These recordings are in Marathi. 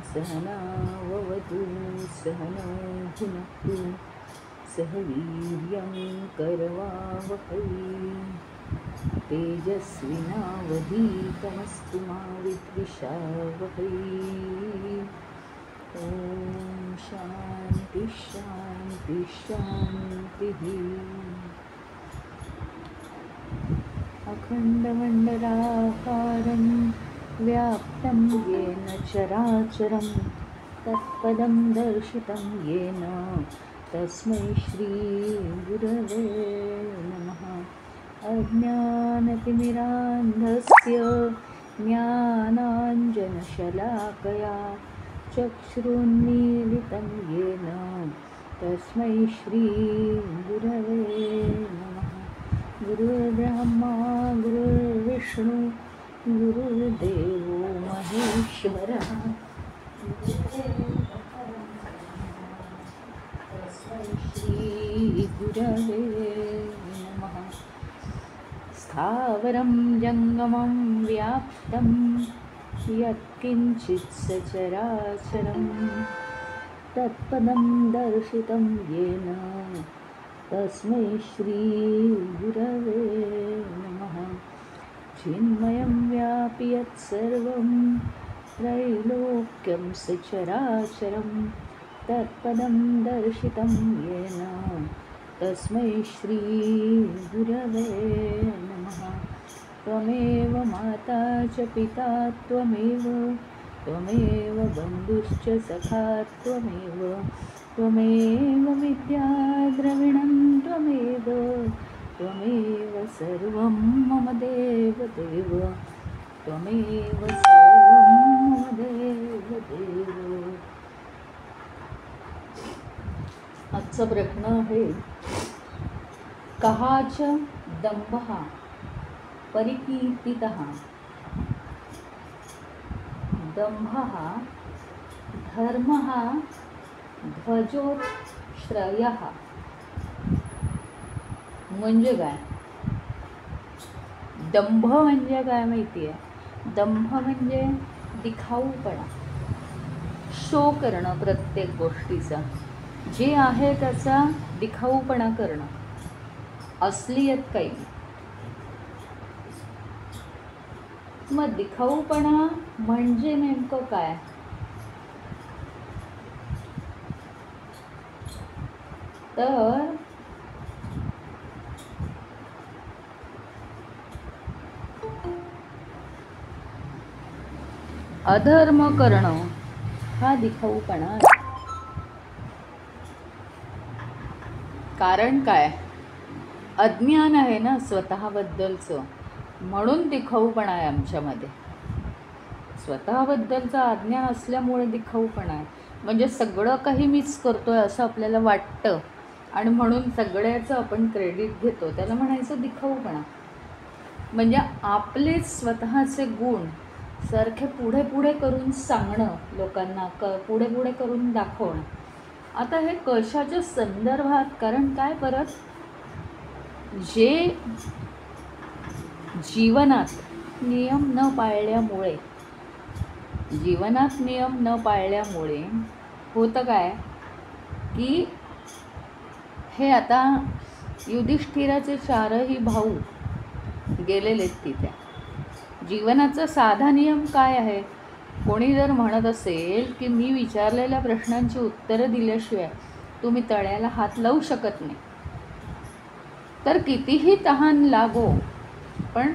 सहनाववतु सहनौ भुनक्तु सह वीर्यं करवावहै तेजस्विनावधीतमस्तु मा विद्विषावहै। ॐ शान्ति शान्ति शान्तिः। अखण्डमण्डलाकारं व्याप्तं येन चराचरं तत्पदं दर्शितं येन तस्मै श्रीगुरवे नमः। अज्ञानतिमिरान्धस्य ज्ञानाञ्जनशलाकया चक्षुरुन्मीलितं येन तस्मै श्रीगुरवे नमः। गुरुर्ब्रह्मा गुरुर्विष्णु गुरुर्देवो महेश्वरः तस्मै श्रीगुरवे नमः। स्थावरं जङ्गमं व्याप्तं यत्किञ्चित् सचराचरं तत्पदं दर्शितं येन तस्मै श्रीगुरवे नमः। चिन्मयं व्यापि यत्सर्वं त्रैलोक्यं सचराचरं तत्पदं दर्शितं येन तस्मै श्रीगुरवे नमः। त्वमेव माता च पिता त्वमेव बन्धुश्च सखा त्वमेव विद्या द्रविणं त्वमेव सर्वं मम देवदेव त्वमेव सर्वं मम देवदेव। आजचं प्रश्न आहे, कहाच दंभः परिकीर्तितः। दंभः धर्मः ध्वजोश्रयः म्हणजे काय? दंभ म्हणजे काय माहिती आहे? दंभ म्हणजे दिखाऊपणा, शो करणं, प्रत्येक गोष्टीचा जे आहे त्याचा दिखाऊपणा करणं, असलियत काही. मग दिखाऊपणा म्हणजे नेमकं काय? तर अधर्म करणं हा दिखाऊपणा. कारण काय? अज्ञान आहे ना स्वतःबद्दलचं, म्हणून दिखाऊपणा आहे आमच्यामध्ये. स्वतःबद्दलचं अज्ञान असल्यामुळे दिखाऊपणा आहे. म्हणजे सगळं काही मीच करतोय असं आपल्याला वाटतं आणि म्हणून सगळ्याचं आपण क्रेडिट घेतो, त्याला म्हणायचं दिखाऊपणा. म्हणजे आपलेच स्वतःचे गुण सारखे पुढे पुढे करून सांगणं, लोकांना पुढे पुढे करून दाखवणं. आता हे कशाच्या संदर्भात? कारण काय, परत जे जीवनात नियम न पाळल्यामुळे होतं काय की हे आता युधिष्ठिराचे चारही भाऊ गेलेले तिथे. जीवनाचा साधा नियम काय आहे? कोणी जर म्हणत असेल की मी विचारलेल्या प्रश्नांची उत्तरं दिल्याशिवाय तुम्ही तळ्याला हात लावू शकत नाही, तर कितीही तहान लागो पण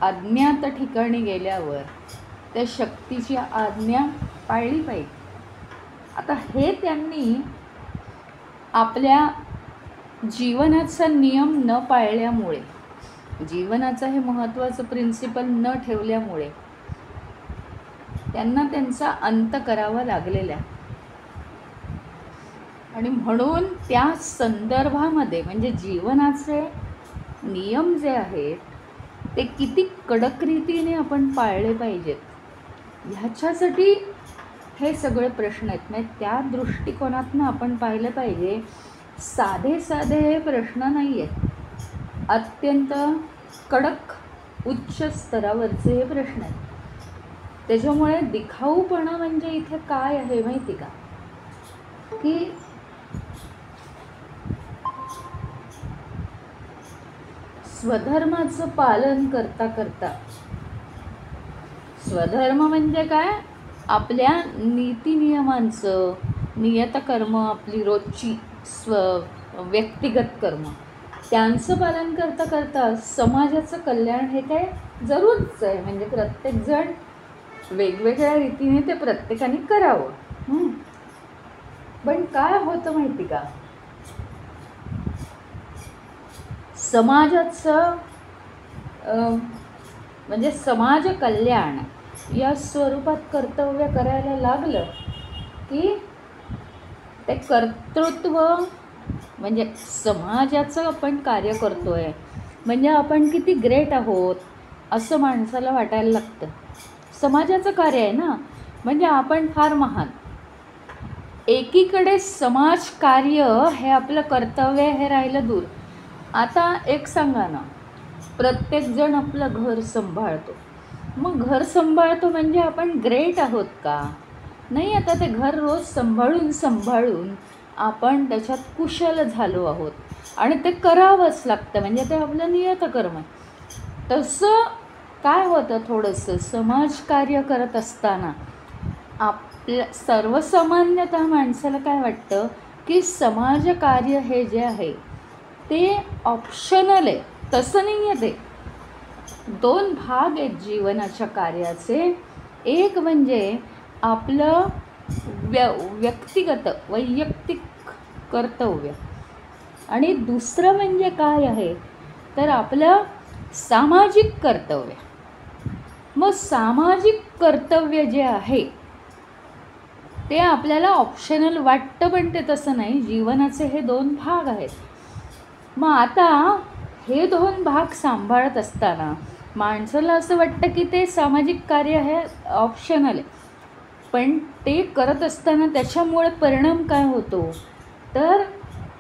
अज्ञात ठिकाणी गेल्यावर त्या शक्तीची आज्ञा पाळली पाहिजे. आता हे त्यांनी आपल्या जीवनाचा नियम न पाळल्यामुळे, जीवनाचं हे महत्त्वाचं प्रिन्सिपल न ठेवल्यामुळे त्यांना त्यांचा अंत करावा लागलेला. आणि म्हणून त्या संदर्भामध्ये म्हणजे जीवनाचे नियम जे आहेत, ते किती कडक रीतीने आपण पाळले पाहिजेत, ह्याच्यासाठी हे सगळे प्रश्न आहेत. म्हणजे त्या दृष्टिकोनातून आपण पाहिलं पाहिजे. साधे साधे हे प्रश्न नाही आहेत, अत्यंत कडक उच्च स्तरावरचे हे प्रश्न आहेत. त्याच्यामुळे दिखाऊपणा म्हणजे इथे काय आहे माहिती का, की स्वधर्माचं पालन करता करता, स्वधर्म म्हणजे काय, आपल्या नीतिनियमांचं, नियतकर्म, आपली रोजची व्यक्तिगत कर्म, त्यांचं पालन करता करता समाजाचं कल्याण हे काय जरूरच आहे. म्हणजे प्रत्येकजण वेगवेगळ्या रीतीने ते प्रत्येकाने करावं. पण काय होतं माहिती का, समाजाचं म्हणजे समाज कल्याण या स्वरूपात कर्तव्य करायला लागलं की ते कर्तृत्व म्हणजे समाजाचं आपण कार्य करतोय म्हणजे आपण किती ग्रेट आहोत असं माणसाला वाटायला लागतं. समाजाचं कार्य आहे ना, म्हणजे आपण फार महान. एकीकडे समाजकार्य हे आपलं कर्तव्य हे राहिलं दूर. आता एक सांगा ना, प्रत्येकजण आपलं घर सांभाळतो. मग घर सांभाळतो म्हणजे आपण ग्रेट आहोत का? नाही. आता ते घर रोज सांभाळून आपण त्याच्यात कुशल झालो आहोत आणि ते करावंच लागतं, म्हणजे ते आपलं नियतकर्म. तसं काय होतं, थोडंसं समाजकार्य करत असताना आपल्या सर्वसामान्यतः माणसाला काय वाटतं की समाजकार्य हे जे आहे ते ऑप्शनल आहे. तसं नाही आहे. ते दोन भाग आहेत जीवनाच्या कार्याचे. एक म्हणजे आपलं व्यक्तिगत वैयक्तिक कर्तव्य आणि दुसरं म्हणजे काय आहे तर आपलं सामाजिक कर्तव्य. मग सामाजिक कर्तव्य जे आहे ते आपल्याला ऑप्शनल वाटतं, पण ते तसं नाही. जीवनाचे हे दोन भाग आहेत. मग आता हे दोन भाग सांभाळत असताना माणसाला असं वाटतं की ते सामाजिक कार्य हे ऑप्शनल आहे, पण ते करत असताना त्याच्यामुळे परिणाम काय होतो तर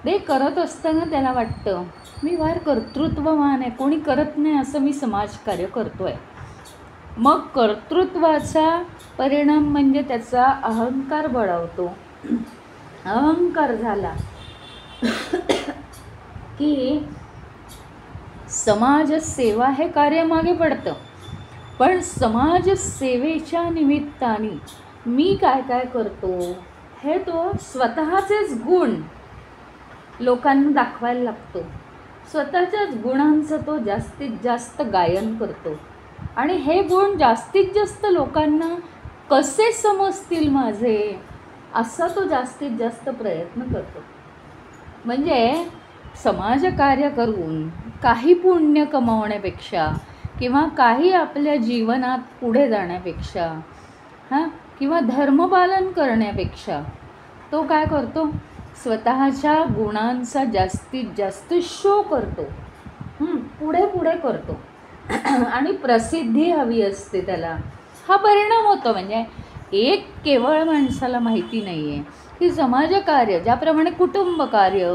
ते करत असताना त्याला वाटतं मी फार कर्तृत्ववान आहे, कोणी करत नाही असं मी समाजकार्य करतो आहे. मग कर्तृत्वाचा परिणाम म्हणजे त्याचा अहंकार बळावतो. अहंकार झाला की समाजसेवा हे कार्य मागे पडतं. पण समाजसेवेच्या निमित्ताने मी काय काय करतो हे तो स्वतःचेच गुण लोकांना दाखवायला लागतो. स्वतःच्याच गुणांचं तो जास्तीत जास्त गायन करतो आणि हे गुण जास्तीत जास्त लोकांना कसे समजतील माझे असा तो जास्तीत जास्त प्रयत्न करतो. म्हणजे समाजकार्य करून काही पुण्य कमावण्यापेक्षा किंवा काही आपल्या जीवनात पुढे जाण्यापेक्षा किंवा धर्मपालन करण्यापेक्षा तो काय करतो, स्वतःच्या गुणांचा जास्तीत जास्त शो करतो, पुढे पुढे करतो आणि प्रसिद्धी हवी असते त्याला. हा परिणाम होतो. म्हणजे एक केवळ माणसाला माहिती नाही आहे की समाजकार्य ज्याप्रमाणे कुटुंब कार्य,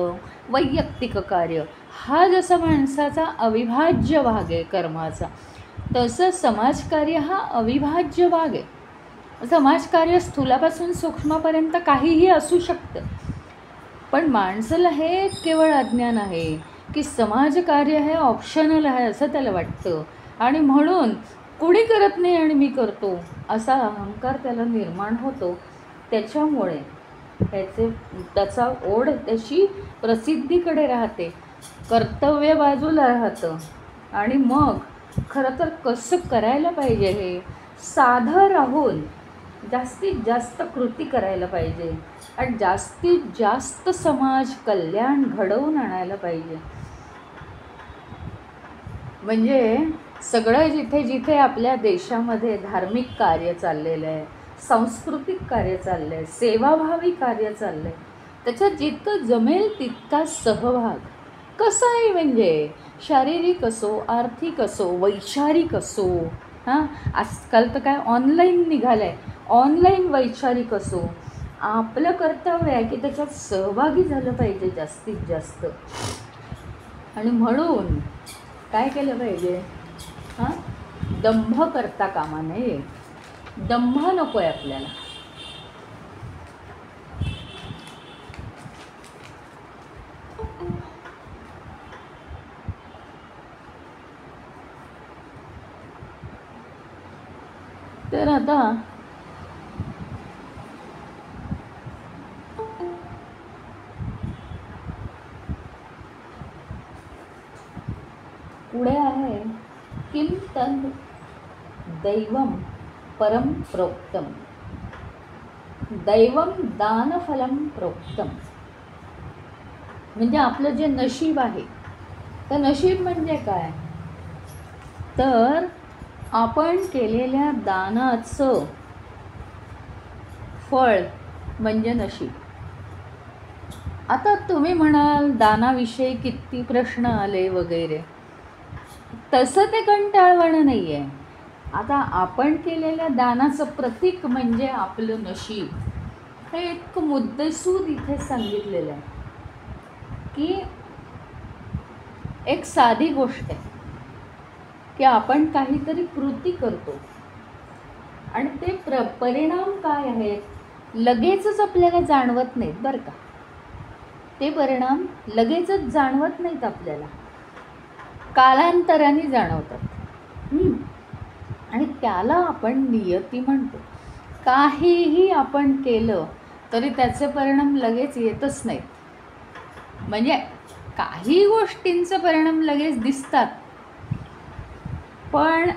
वैयक्तिक कार्य हा जसा माणसाचा अविभाज्य भाग आहे कर्माचा, तसं समाजकार्य हा अविभाज्य भाग आहे. समाजकार्य स्थूलापासून सूक्ष्मापर्यंत काहीही असू शकतं, पण माणसाला हे केवळ अज्ञान आहे की समाजकार्य हे ऑप्शनल आहे असं त्याला वाटतं आणि म्हणून कुणी करत नाही आणि मी करतो असा अहंकार त्याला निर्माण होतो. त्याच्यामुळे त्याचा ओढ त्याची प्रसिद्धीकडे राहते, कर्तव्य बाजूला राहतं आणि मग खरं तर कसं करायला पाहिजे हे साधं राहून जास्तीत जास्त कृती करायला पाहिजे आणि जास्तीत जास्त समाज कल्याण घडवून आणायला पाहिजे. म्हणजे सगळं जिथे जिथे आपल्या देशामध्ये धार्मिक कार्य चाललेलं आहे, सांस्कृतिक कार्य चाललं आहे, सेवाभावी कार्य चाललं आहे, त्याच्यात जितकं जमेल तितका सहभाग कसंही, म्हणजे शारीरिक असो, आर्थिक असो, वैचारिक असो, हां, आजकाल तर काय ऑनलाईन निघालं आहे, ऑनलाईन वैचारिक असो, आपलं कर्तव्य आहे की त्याच्यात सहभागी झालं पाहिजे जास्तीत जास्त. आणि म्हणून काय केलं पाहिजे, हां, दंभ करता कामा नये. दंभ नको आहे आपल्याला. तर आता पुढे आहे, किम तद दैवम परम प्रोक्तम, दैवम दानफलम प्रोक्तम. म्हणजे आपलं जे नशीब आहे, तर नशीब म्हणजे काय, तर आपण केलेल्या दानाचं फळ म्हणजे नशीब. आता तुम्ही म्हणाल दानाविषयी किती प्रश्न आले वगैरे, तसं ते कंटाळवाणं नाही आहे. आता आपण केलेल्या दानाचं प्रतीक म्हणजे आपलं नशीब. हे एक मुद्देसूद इथे सांगितलेलं आहे की एक साधी गोष्ट आहे की आपण काहीतरी कृती करतो आणि ते परिणाम काय आहेत लगेचच आपल्याला जाणवत नाहीत बरं का. ते परिणाम लगेचच जाणवत नाहीत आपल्याला, कालांतराने जाणवतात. आणि त्याला आपण नियती म्हणतो. काहीही आपण केलं तरी त्याचे परिणाम लगेच येतच नाहीत. म्हणजे काही गोष्टींचे परिणाम लगेच दिसतात, पण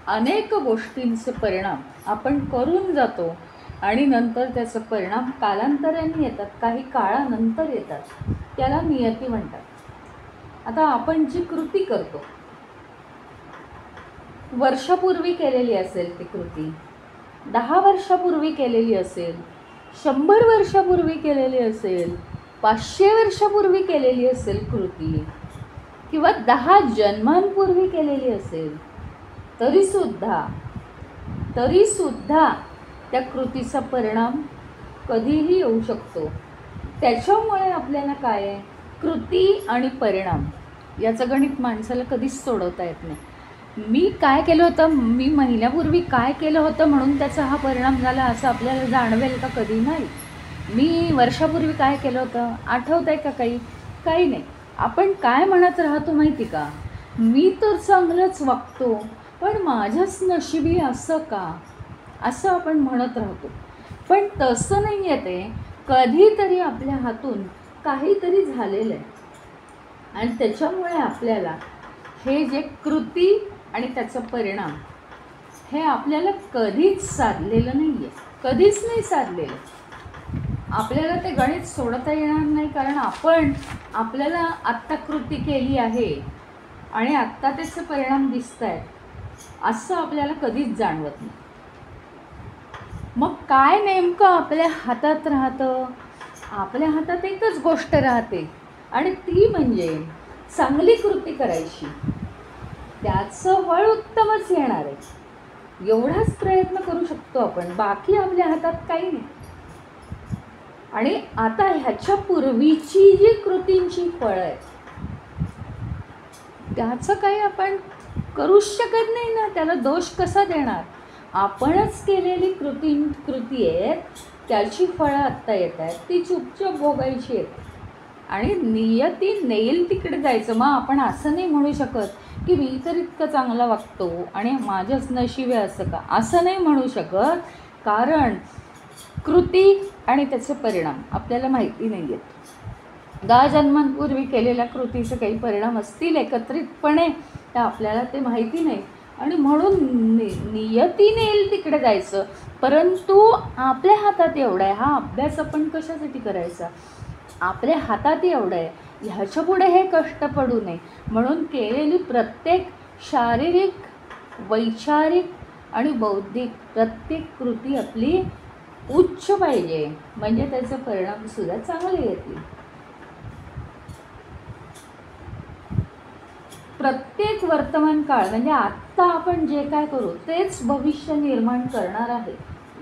अनेक गोष्टींचे परिणाम आपण करून जातो आणि नंतर त्याचे परिणाम कालांतराने येतात, काही काळानंतर येतात. त्याला नियती म्हणतात. आता आपण जी कृती करतो, वर्षापूर्वी केलेली असेल ती कृती, 10 वर्षापूर्वी केलेली असेल, 100 वर्षापूर्वी केलेली असेल, 500 वर्षापूर्वी केलेली असेल कृती, किंवा 10 जन्मांपूर्वी केलेली असेल, तरीसुद्धा त्या कृतीचा परिणाम कधीही येऊ शकतो. त्याच्यामुळे आपल्याला काय आहे, कृती आणि परिणाम याचं गणित माणसाला कधीच सोडवता येत नाही. मी काय केलं होतं, मी महिन्यापूर्वी काय केलं होतं म्हणून त्याचा हा परिणाम झाला असं आपल्याला जाणवेल का? कधी नाही. मी वर्षापूर्वी काय केलं होतं आठवत आहे का? काही नाही. आपण काय म्हणत राहतो माहिती का, मी तर चांगलंच वागतो पण माझ्याच नशिबी असं का, असं आपण म्हणत राहतो. पण तसं नाही आहे. ते कधीतरी आपल्या हातून काहीतरी झालेलं आहे आणि त्याच्यामुळे आपल्याला हे जे कृती आणि त्याचा परिणाम हे आपल्याला कधीच साधलेलं नाही आहे, कधीच नाही साधलेलं. आपल्याला ते गणित सोडता येणार नाही, कारण आपल्याला आत्ता कृती केली आहे आणि आत्ता त्याचे परिणाम दिसत आहेत असं आपल्याला कधीच जाणवत नाही. मग काय नेमकं आपल्या हातात राहतं? आपल्या हातात एकच गोष्ट राहते आणि ती म्हणजे चांगली कृती करायची, त्याचं फळ उत्तमच येणार आहे. एवढाच प्रयत्न करू शकतो आपण, बाकी आपल्या हातात काही नाही. आणि आता ह्याच्या पूर्वीची जी कृतींची फळं आहेत त्याचं काही आपण करूच शकत नाही ना, त्याला दोष कसा देणार? आपणच केलेली कृती आहेत, त्याची फळं आत्ता येत आहेत, ती चुपचाप भोगायची आहेत आणि नियती नेईल तिकडे जायचं. मग आपण असं नाही म्हणू शकत की मी तर इतकं चांगला वागतो आणि माझ्याच नशिबी असं का, असं नाही म्हणू शकत. कारण कृती आणि त्याचे परिणाम आपल्याला माहिती नाही आहेत. 10 जन्मांपूर्वी केलेल्या कृतीचे काही परिणाम असतील एकत्रितपणे, तर आपल्याला ते माहिती नाही आणि म्हणून नियतीने येईल तिकडे जायचं. परंतु आपल्या हातात एवढं आहे, हा अभ्यास आपण कशासाठी करायचा? आपल्या हातात एवढं आहे, ह्याच्या पुढे हे कष्ट पडू नये म्हणून केलेली प्रत्येक शारीरिक, वैचारिक आणि बौद्धिक प्रत्येक कृती आपली उच्च पाहिजे, म्हणजे त्याचे परिणामसुद्धा चांगले येतील. प्रत्येक वर्तमान काळ म्हणजे आत्ता आपण जे काय करू तेच भविष्य निर्माण करणार आहे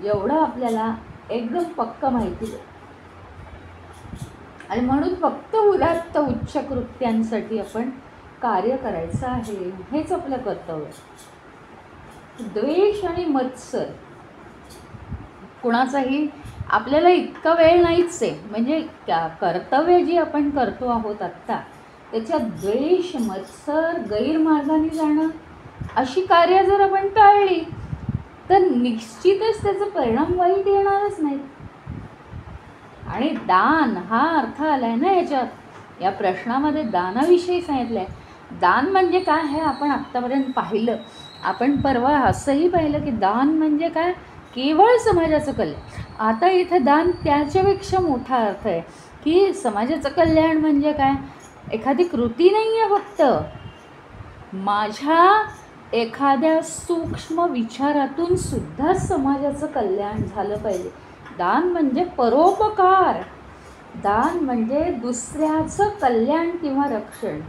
एवढं आपल्याला एकदम पक्क माहिती आहे. आणि म्हणून फक्त उदात्त उच्च कृत्यांसाठी आपण कार्य करायचं आहे, हेच आपलं कर्तव्य. द्वेष आणि मत्सर कुणाचाही आपल्याला इतका वेळ नाहीच आहे. म्हणजे कर्तव्य जी आपण करतो आहोत आत्ता त्याच्यात द्वेष, मत्सर, गैरमार्गाने जाणं अशी कार्य जर आपण टाळली तर निश्चितच त्याचा परिणाम वाईट येणारच नाही. आणि दान हा अर्थ आलाय ना याच्यात, या प्रश्नामध्ये दानाविषयी सांगितलंय. दान म्हणजे काय हे आपण आत्तापर्यंत पाहिलं. आपण परवा असंही पाहिलं की दान म्हणजे काय, केवळ समाजाचं कल्याण. आता इथं दान त्याच्यापेक्षा मोठा अर्थ आहे की समाजाचं कल्याण म्हणजे काय, एखादी कृती नाही आहे फक्त, माझ्या एखाद्या सूक्ष्म विचारातून सुद्धा समाजाचं कल्याण झालं पाहिजे. दान म्हणजे परोपकार, दान म्हणजे दुसऱ्याचं कल्याण किंवा रक्षण.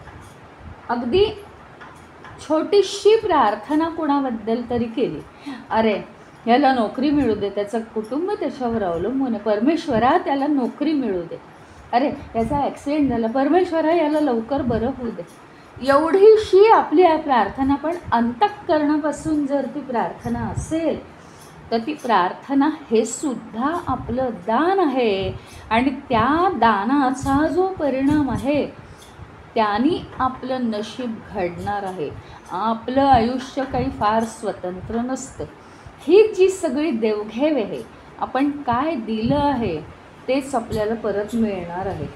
अगदी छोटीशी प्रार्थना कुणाबद्दल तरी केली, अरे ह्याला नोकरी मिळू दे, त्याचं कुटुंब त्याच्यावर अवलंबून आहे, परमेश्वरा त्याला नोकरी मिळू दे, अरे याचा ॲक्सिडेंट झाला, परमेश्वरा याला लवकर बरं होऊ दे. एवढीशी आपली प्रार्थना, पण अंतःकरणापासून जर ती प्रार्थना असेल तर ती प्रार्थना हे सुद्धा आपलं दान आहे. आणि त्या दानाचा जो परिणाम आहे त्याने आपलं नशीब घडणार आहे. आपलं आयुष्य काही फार स्वतंत्र नसतं. ही जी सगळी देवघेव आहे, आपण काय दिलं आहे तेच आपल्याला परत मिळणार आहे.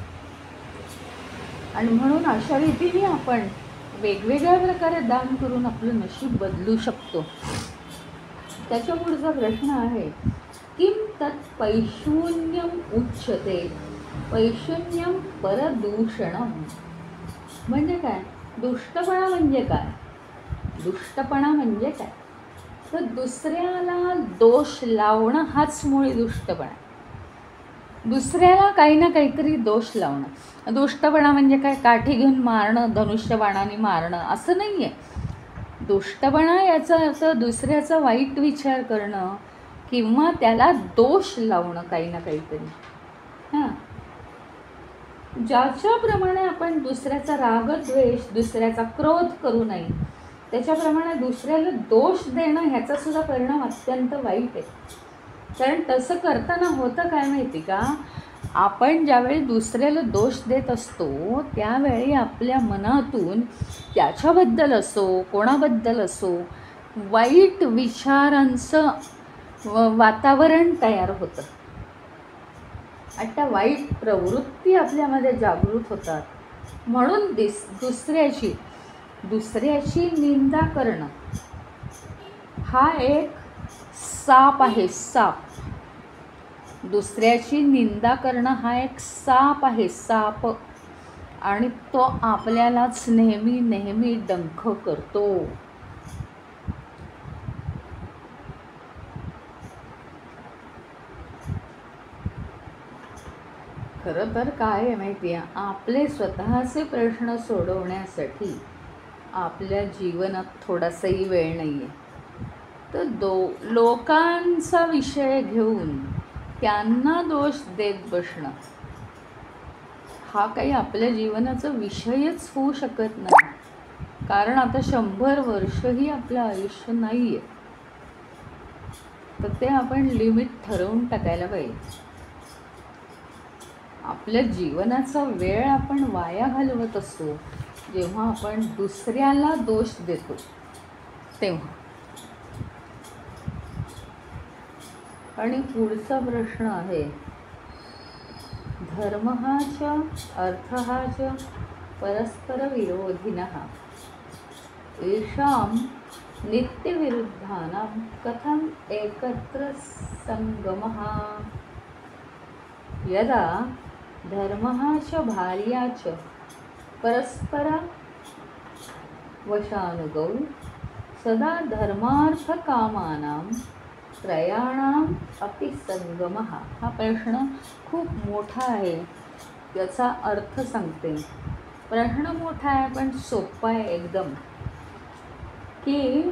आणि म्हणून अशा रीतीने आपण वेगवेगळ्या प्रकारे दान करून आपलं नशीब बदलू शकतो. त्याच्या पुढचा प्रश्न आहे, किम तत् पैशून्यम उच्यते पैशून्यम परदूषणम. म्हणजे काय, दुष्टपणा म्हणजे काय, दुष्टपणा म्हणजे काय, तर दुसऱ्याला दोष लावणं हाच मुळी दुष्टपणा. दुसऱ्याला काही ना काहीतरी दोष लावणं. दुष्टपणा म्हणजे काय, काठी घेऊन मारणं, धनुष्यबाणाने मारणं असं नाही आहे. दुष्टपणा याचा अर्थ दुसऱ्याचा वाईट विचार करणं किंवा त्याला दोष लावणं काही ना काहीतरी. हां, ज्याच्याप्रमाणे आपण दुसऱ्याचा राग, द्वेष, दुसऱ्याचा क्रोध करू नये, त्याच्याप्रमाणे दुसऱ्याला दोष देणं ह्याचासुद्धा परिणाम अत्यंत वाईट आहे. कारण तसं करताना होतं काय माहिती का, आपण ज्यावेळी दुसऱ्याला दोष देत असतो त्यावेळी आपल्या मनातून त्याच्याबद्दल असो कोणाबद्दल असो वाईट विचारांचं वातावरण तयार होतं. आणि त्या वाईट प्रवृत्ती आपल्यामध्ये जागृत होतात. म्हणून दुसऱ्याची निंदा करणं हा एक साप आहे. साप, दुसऱ्याची निंदा करणं हा एक साप आहे, साप. आणि तो आपल्यालाच नेहमी नेहमी डंख करतो. खरं तर काय आहे माहिती आहे, आपले स्वतःचे प्रश्न सोडवण्यासाठी आपल्या जीवनात थोडासाही वेळ नाही आहे. तर लोकांचा विषय घेऊन त्यांना दोष देत बसणं हा काही आपल्या जीवनाचा विषयच होऊ शकत नाही. कारण आता 100 वर्षही आपलं आयुष्य नाही आहे. तर ते आपण लिमिट ठरवून टाकायला पाहिजे. आपल्या जीवनाचा वेळ आपण वाया घालवत असतो जेव्हा आपण दुसऱ्याला दोष देतो तेव्हा. आणि पुढचा प्रश्न आहे, धर्मः च अर्थः च परस्पर विरोधिनः येषां नित्यविरुद्धानां कथं एकत्र संगमः. यदा धर्मः च भार्या च परस्पर वशानुगौ सदा धर्मार्थकामानां त्रयाणाम अपि संगमः. हा प्रश्न खूप मोठा आहे, याचा अर्थ सांगते. प्रश्न मोठा आहे पण सोपा आहे एकदम, की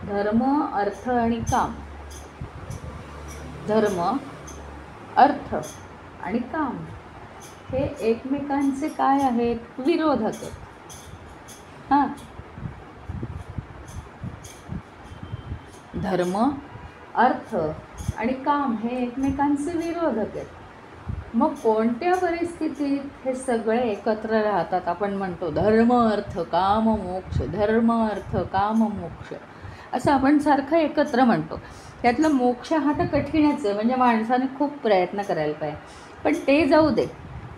धर्म, अर्थ आणि काम. धर्म, अर्थ आणि काम हे एकमेकांचे काय आहेत? विरोधक आहेत. हां, धर्म, अर्थ आणि काम हे एकमेकांचे विरोधक आहेत. मग कोणत्या परिस्थितीत हे सगळे एकत्र राहतात? आपण म्हणतो धर्म, अर्थ, काम, मोक्ष, धर्म, अर्थ, काम, मोक्ष असं आपण सारखं एकत्र म्हणतो. त्यातलं मोक्ष हा तर कठीणच आहे, म्हणजे माणसाने खूप प्रयत्न करायला पाहिजे. पण ते जाऊ दे.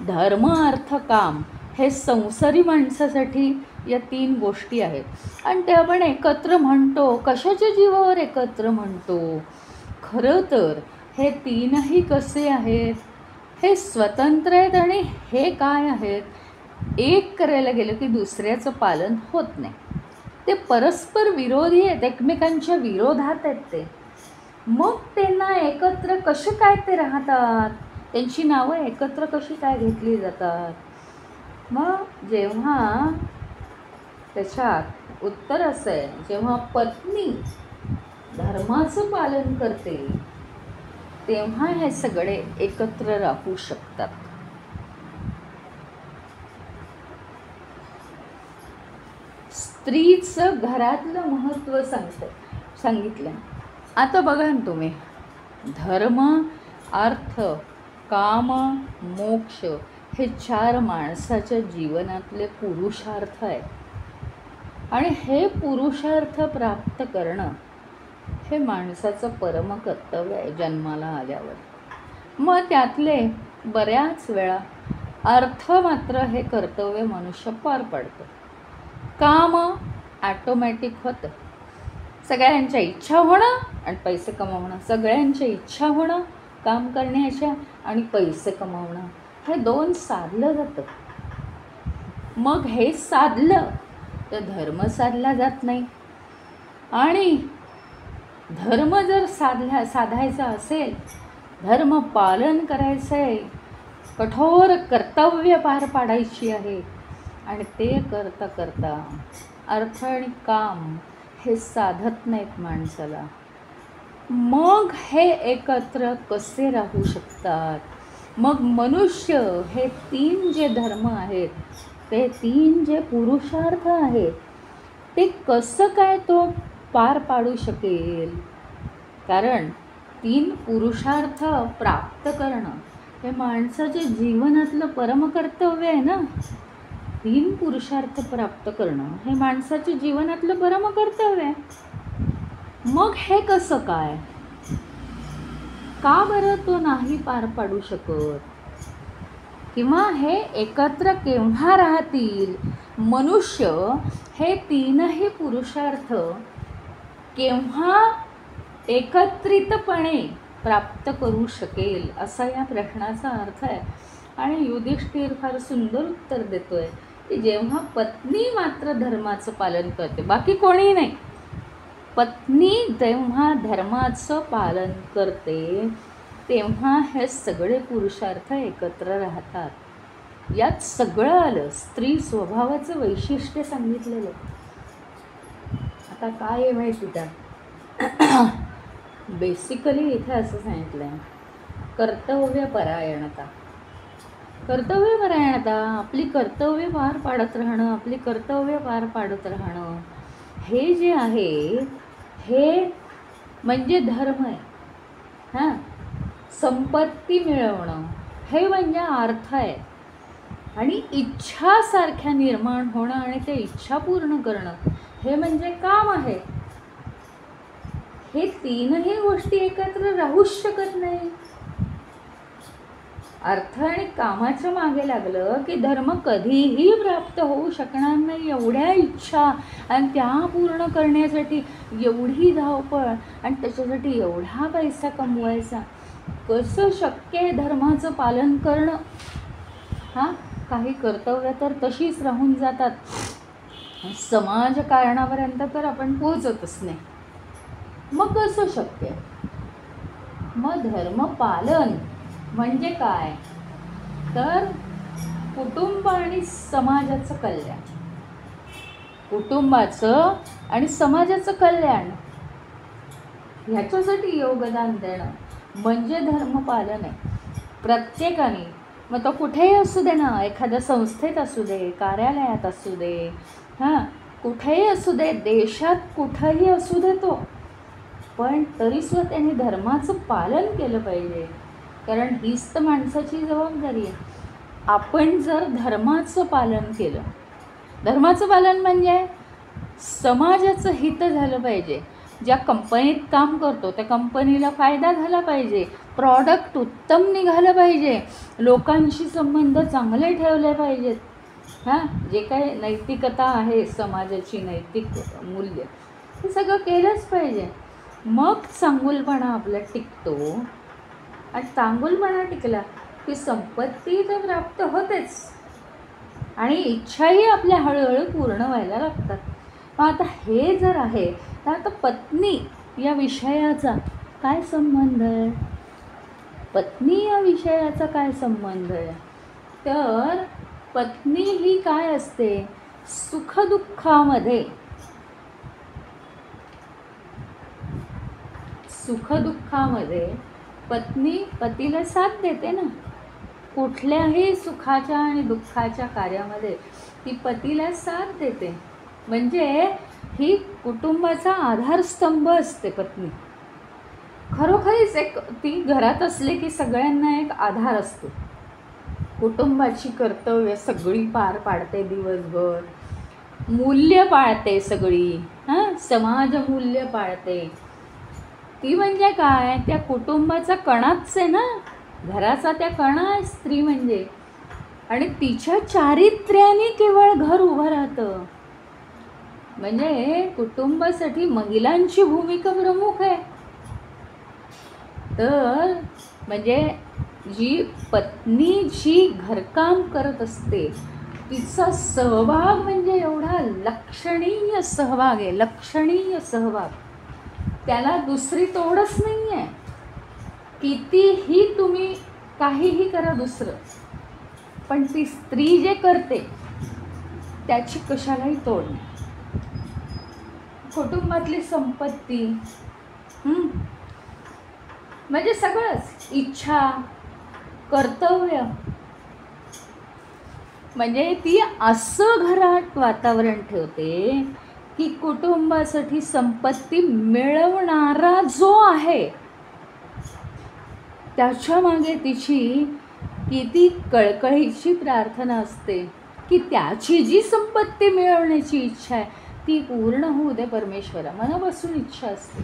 धर्म, अर्थ, काम हे संसारी माणसासाठी या 3 गोष्टी आहेत आणि ते आपण एकत्र म्हणतो. कशाच्या जीवावर एकत्र म्हणतो? खरं तर हे 3ही कसे आहेत? हे स्वतंत्र आहेत आणि हे काय आहेत? एक करायला गेलं की दुसऱ्याचं पालन होत नाही. ते परस्पर विरोधी आहेत, एकमेकांच्या विरोधात आहेत ते. मग त्यांना एकत्र कसे काय ते राहतात? त्यांची नावं एकत्र कशी काय घेतली जातात? मग जेव्हा त्याच्यात उत्तर असं आहे, जेव्हा पत्नी धर्माचं पालन करते तेव्हा हे सगळे एकत्र राहू शकतात. स्त्रीचं घरातलं महत्त्व सांगितलं. आता बघा ना तुम्ही, धर्म, अर्थ, काम, मोक्ष हे 4 माणसाच्या जीवनातले पुरुषार्थ आहेत आणि हे पुरुषार्थ प्राप्त करणं हे माणसाचं परमकर्तव्य आहे जन्माला आल्यावर. मग त्यातले बऱ्याच वेळा अर्थ मात्र हे कर्तव्य मनुष्य पार पाडतो. काम ॲटोमॅटिक होतं. सगळ्यांच्या इच्छा होणं आणि पैसे कमावणं, सगळ्यांच्या इच्छा होणं काम करण्याच्या आणि पैसे कमावणं, हे 2 साधलं जातं. मग हे साधलं तर धर्म साधला जात नाही. आणि धर्म जर साधायचा असेल, धर्म पालन करायचं आहे, कठोर कर्तव्य पार पाडायची आहे आणि ते करता करता अर्थ आणि काम हे साधत नाहीत माणसाला. मग हे एकत्र कसे राहू शकतात? मग मनुष्य हे 3 जे धर्म आहेत, ते 3 जे पुरुषार्थ आहेत, ते कसं काय तो पार पाडू शकेल? कारण 3 पुरुषार्थ प्राप्त करणं हे माणसाच्या जीवनातलं परमकर्तव्य आहे ना. 3 पुरुषार्थ प्राप्त करणं हे माणसाच्या जीवनातलं परमकर्तव्य आहे. मग हे कसं काय? का बरं तो नाही पार पाडू शकत? किंवा हे एकत्र केव्हा राहतील? मनुष्य हे 3ही पुरुषार्थ केव्हा एकत्रितपणे प्राप्त करू शकेल, असा या प्रश्नाचा अर्थ आहे. आणि युधिष्ठिर फार सुंदर उत्तर देतोय की जेव्हा पत्नी मात्र धर्माचं पालन करते, बाकी कोणी नाही, पत्नी जेव्हा धर्माचं पालन करते तेव्हा हे सगळे पुरुषार्थ एकत्र राहतात. यात सगळं आलं. स्त्री स्वभावाचं वैशिष्ट्य सांगितलेलं. आता काय आहे माहिती का? बेसिकली इथे असं सांगितलं आहे, कर्तव्यपरायणता. कर्तव्यपरायणता, आपली कर्तव्य पार पाडत राहणं, आपली कर्तव्य पार पाडत राहणं, हे जे आहे हे म्हणजे धर्म आहे. हां, संपत्ती मिळवणं हे म्हणजे अर्थ आहे. आणि इच्छासारख्या निर्माण होणं आणि ते इच्छा पूर्ण करणं हे म्हणजे काम आहे. हे 3ही गोष्टी एकत्र राहूच शकत नाही. अर्थ आणि कामाच्या मागे लागलं की धर्म कधीही प्राप्त होऊ शकणार नाही. एवढ्या इच्छा आणि त्या पूर्ण करण्यासाठी एवढी धावपळ आणि त्याच्यासाठी एवढा पैसा कमवायचा, कसं शक्य आहे धर्माचं पालन करणं? हां, काही कर्तव्य तर तशीच राहून जातात. समाजकारणापर्यंत तर आपण पोहोचतच नाही. मग कसं शक्य? मग धर्मपालन म्हणजे काय? तर कुटुंब आणि समाजाचं कल्याण, कुटुंबाचं आणि समाजाचं कल्याण ह्याच्यासाठी योगदान देणं म्हणजे धर्मपालन आहे. प्रत्येकाने, मग तो कुठेही असू दे ना, एखाद्या संस्थेत असू दे, कार्यालयात असू दे, हां कुठेही असू दे, देशात कुठंही असू दे तो, पण तरीसुद्धा त्यांनी धर्माचं पालन केलं पाहिजे. कारण हीच तर माणसाची जबाबदारी आहे. आपण जर धर्माचं पालन केलं, धर्माचं पालन म्हणजे समाजाचं हित झालं पाहिजे. ज्या कंपनीत काम करतो त्या कंपनीला फायदा झाला पाहिजे, प्रॉडक्ट उत्तम निघालं पाहिजे, लोकांशी संबंध चांगले ठेवले पाहिजेत. हां जे काही नैतिकता आहे, समाजाची नैतिक मूल्य, हे सगळं केलंच पाहिजे. मग चांगुलपणा आपला टिकतो. आणि चांगुलपणा टिकला की संपत्ती तर प्राप्त होतेच आणि इच्छाही आपल्या हळूहळू पूर्ण व्हायला लागतात. मग आता हे जर आहे तर आता पत्नी या विषयाचा काय संबंध आहे? पत्नी या विषयाचा काय संबंध आहे? तर पत्नी ही काय असते? सुखदुःखामध्ये पत्नी पतीला साथ देते ना. कुठल्याही सुखाच्या आणि दुःखाच्या कार्यामध्ये ती पतीला साथ देते. म्हणजे ही कुटुंबाचा आधारस्तंभ असते पत्नी. खरोखरीच एक ती घरात असले की सगळ्यांना एक आधार असतो. कुटुंबाची कर्तव्य सगळी पार पाडते दिवसभर, मूल्य पाळते सगळी, समाज मूल्य पाळते. ती म्हणजे काय? त्या कुटुंबाचा कणाच आहे ना, घराचा त्या कणा आहे स्त्री म्हणजे. आणि तिच्या चारित्र्याने केवळ घर उभं राहतं. म्हणजे कुटुंबासाठी महिलांची भूमिका प्रमुख आहे. तर म्हणजे जी पत्नी जी घरकाम करत असते तिचा सहभाग म्हणजे एवढा लक्षणीय सहभाग आहे, लक्षणीय सहभाग. त्याला दुसरी तोडच नाही आहे. कितीही तुम्ही काहीही करा दुसरं, पण ती स्त्री जे करते त्याची कशालाही तोड नाही. कुटुंबातली संपत्ती म्हणजे सगळंच, इच्छा, कर्तव्य, म्हणजे ती असं घरात वातावरण ठेवते की कुटुंबासाठी संपत्ती मिळवणारा जो आहे त्याच्या मागे तिची किती कळकळीची प्रार्थना असते की त्याची जी संपत्ती मिळवण्याची इच्छा आहे ती पूर्ण होऊ दे परमेश्वरा, मनापासून इच्छा असते.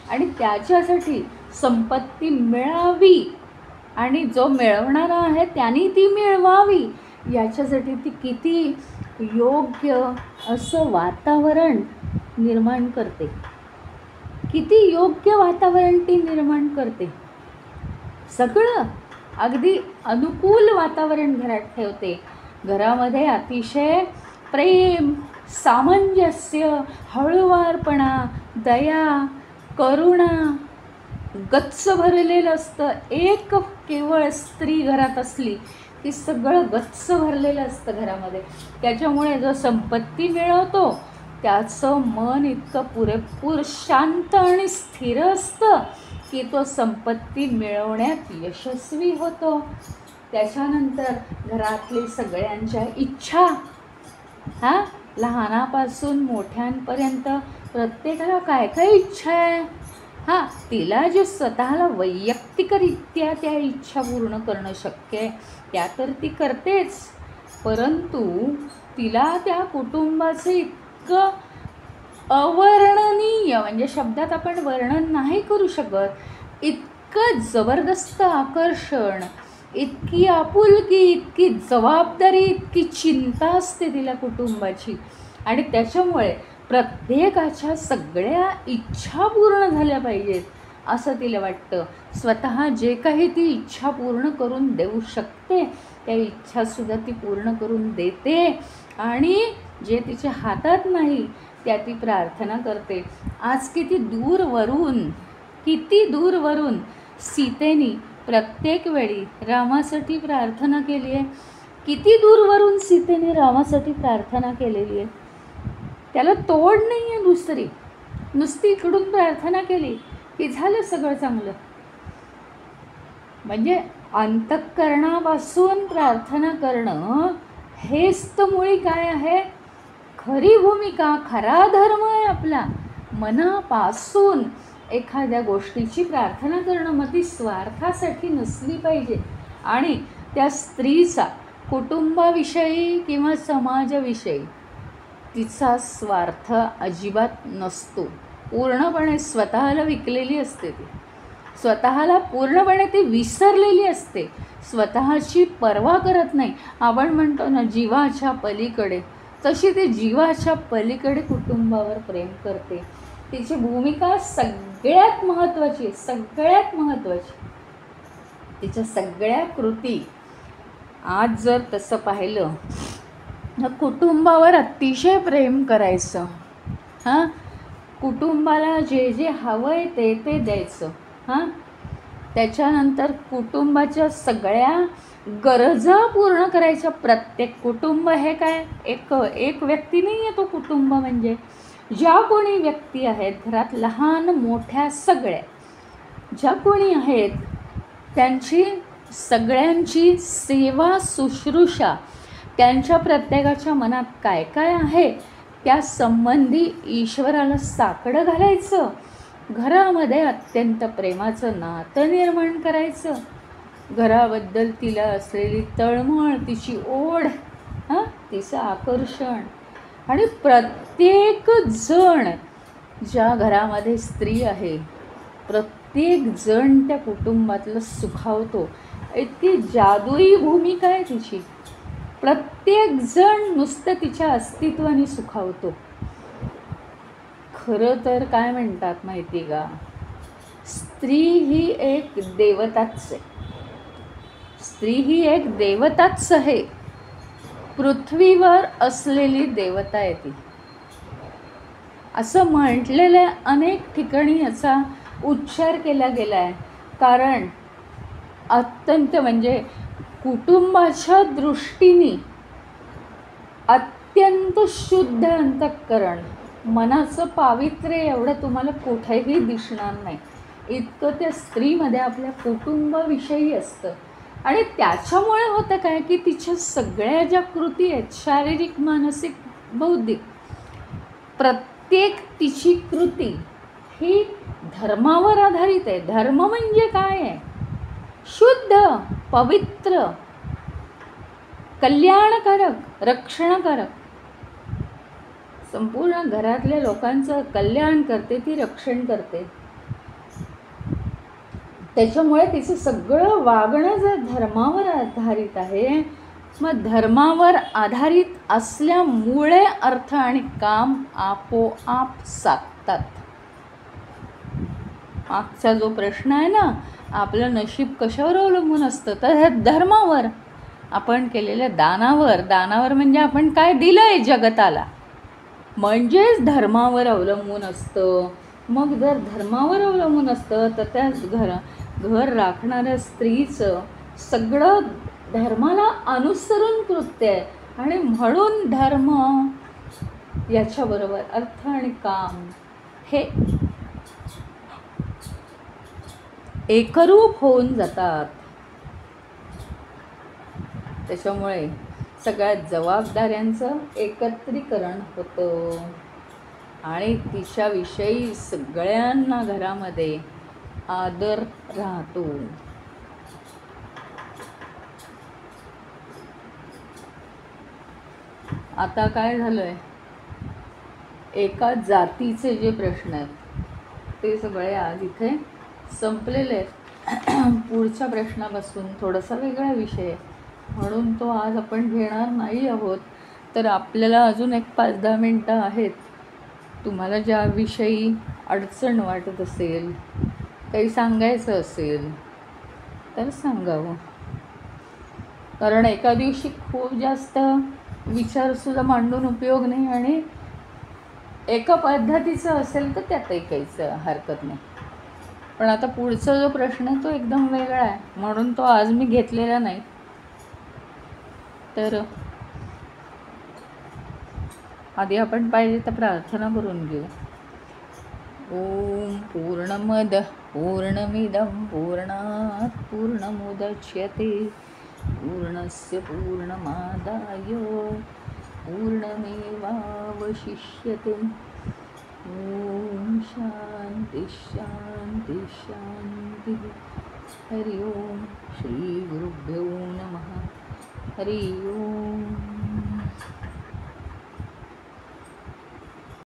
आणि त्याच्यासाठी संपत्ती मिळावी आणि जो मिळवणारा आहे त्याने ती मिळवावी, याच्यासाठी ती किती योग्य असं वातावरण निर्माण करते, किती योग्य वातावरण ती निर्माण करते. सगळं अगदी अनुकूल वातावरण घरात ठेवते. घरामध्ये अतिशय प्रेम, सामंजस्य, हळूवारपणा, दया, करुणा गच्च भरलेलं असतं. एक केवळ स्त्री घरात असली की सगळं गच्च भरलेलं असतं घरामध्ये. त्याच्यामुळे जो संपत्ती मिळवतो त्याचं मन इतकं पुरेपूर शांत आणि स्थिर असतं की तो संपत्ती मिळवण्यात यशस्वी होतो. त्याच्यानंतर घरातले सगळ्यांच्या इच्छा, लहानापासून मोठ्यांपर्यंत प्रत्येकाला काय काय इच्छा आहे, तिला जे स्वतःला वैयक्तिकरित्या त्या इच्छा पूर्ण करणं शक्य आहे त्या तर ती करतेच, परंतु तिला त्या कुटुंबाचं इतकं अवर्णनीय, म्हणजे शब्दात आपण वर्णन नाही करू शकत, इतकं जबरदस्त आकर्षण, इतकी आपुलकी, इतकी जबाबदारी, इतकी चिंता असते तिला कुटुंबाची. आणि त्याच्यामुळे प्रत्येकाच्या सगळ्या इच्छा पूर्ण झाल्या पाहिजेत असं तिला वाटतं. स्वतः जे काही ती इच्छा पूर्ण करून देऊ शकते त्या इच्छासुद्धा ती पूर्ण करून देते. आणि जे तिच्या हातात नाही त्या ती प्रार्थना करते. आज किती दूरवरून सीतेनी प्रत्येक वेळी रामासाठी प्रार्थना केली आहे. किती दूरवरून सीतेने रामासाठी प्रार्थना केलेली आहे. त्याला तोड नाही आहे दुसरी, नुसती इकडून प्रार्थना केली की झालं सगळं चांगलं. म्हणजे अंतःकरणापासून प्रार्थना करणं हेच तर मुळी काय आहे, खरी भूमिका, खरा धर्म आहे आपला. मनापासून एखाद्या गोष्टीची प्रार्थना करणं, मग ती स्वार्थासाठी नसली पाहिजे. आणि त्या स्त्रीचा कुटुंबाविषयी किंवा समाजाविषयी तिचा स्वार्थ अजिबात नसतो. पूर्णपणे स्वतःला विकलेली असते ती, स्वतःला पूर्णपणे ती विसरलेली असते, स्वतःची पर्वा करत नाही. आपण म्हणतो ना जीवाच्या पलीकडे, तशी ती जीवाच्या पलीकडे कुटुंबावर प्रेम करते. तिची भूमिका सगळ्यात महत्त्वाची, सगळ्यात महत्त्वाची. तिच्या सगळ्या कृती आज जर तसं पाहिलं तर कुटुंबावर अतिशय प्रेम करायचं, हां, कुटुंबाला जे जे हवं आहे ते ते द्यायचं, हां, त्याच्यानंतर कुटुंबाच्या सगळ्या गरजा पूर्ण करायच्या. प्रत्येक कुटुंब हे काय एक व्यक्ती नाही आहे तो कुटुंब. म्हणजे ज्या कोणी व्यक्ती आहेत घरात, लहान मोठ्या सगळ्या ज्या कोणी आहेत, त्यांची सगळ्यांची सेवा शुश्रूषा, त्यांच्या प्रत्येकाच्या मनात काय काय आहे त्या संबंधी ईश्वराला साकडं घालायचं. घरामध्ये अत्यंत प्रेमाचं नातं निर्माण करायचं. घराबद्दल तिला असलेली तळमळ, तिची ओढ, हां, तिचं आकर्षण. आणि प्रत्येक जण, ज्या घरामध्ये स्त्री आहे, प्रत्येक जण त्या कुटुंबातलं सुखावतो. इतकी जादुई भूमिका आहे तिची. प्रत्येक जण नुसतं तिच्या अस्तित्वाने सुखावतो. खरं तर काय म्हणतात माहिती का, स्त्री ही एक देवताच आहे. स्त्री ही एक देवताच आहे, पृथ्वीवर असलेली देवता आहे ती, असं म्हटलेलं अनेक ठिकाणी याचा उच्चार केला गेला आहे. कारण अत्यंत म्हणजे कुटुंबाच्या दृष्टीने अत्यंत शुद्ध अंतःकरण, मनाचं पावित्र्य एवढं तुम्हाला कुठेही दिसणार नाही, इतकं त्या स्त्रीमध्ये आपल्या कुटुंबाविषयी असतं. आणि त्याच्यामुळे होतं काय की तिच्या सगळ्या ज्या कृती आहेत, शारीरिक, मानसिक, बौद्धिक, प्रत्येक तिची कृती ही धर्मावर आधारित आहे. धर्म म्हणजे काय आहे, शुद्ध, पवित्र, कल्याणकारक, रक्षणकारक. संपूर्ण घरातल्या लोकांचं कल्याण करते ती, रक्षण करते. त्याच्यामुळे तिचं सगळं वागणं जर धर्मावर आधारित आहे, मग धर्मावर आधारित असल्यामुळे अर्थ आणि काम आपोआप साधतात. मागचा जो प्रश्न आहे ना, आपलं नशीब कशावर अवलंबून असतं, तर ह्या धर्मावर, आपण केलेल्या दानावर. दानावर म्हणजे आपण काय दिलं आहे जगताला, म्हणजेच धर्मावर अवलंबून असतं. मग जर धर्मावर अवलंबून असतं तर त्या घर राखणाऱ्या स्त्रीचं सगळं धर्माला अनुसरून कृत्य आहे. आणि म्हणून धर्म याच्याबरोबर अर्थ आणि काम हे एकरूप होऊन जातात. त्याच्यामुळे सगळ्या जबाबदाऱ्यांचं एकत्रीकरण होतं आणि तिच्याविषयी सगळ्यांना घरामध्ये आदर राहतो. आता काय झालंय, एका जातीचे जे प्रश्न आहेत ते सगळे आज इथे संपलेले आहेत. पुढच्या प्रश्नापासून थोडासा वेगळा विषय आहे, म्हणून तो आज आपण घेणार नाही आहोत. तर आपल्याला अजून एक 5-10 मिनटं आहेत. तुम्हाला ज्याविषयी अडचण वाटत असेल, काही सांगायचं असेल तर सांगावं. कारण एका दिवशी खूप जास्त विचारसुद्धा मांडून उपयोग नाही, आणि एका पद्धतीचं असेल तर त्यातही काहीच हरकत नाही. पण आता पुढचा जो प्रश्न आहे तो एकदम वेगळा आहे, म्हणून तो आज मी घेतलेला नाही. तर आधी आपण पाहिजे तर प्रार्थना करून घेऊ. ओम पूर्णमद पूर्णमिदं पूर्णात् पूर्णमुदच्यते पूर्णस्य पूर्णमादाय पूर्णमेवावशिष्यते. ओम शांती शांती शांती. हरि ओम. श्री गुरुभ्यो नमः. हरि ओम.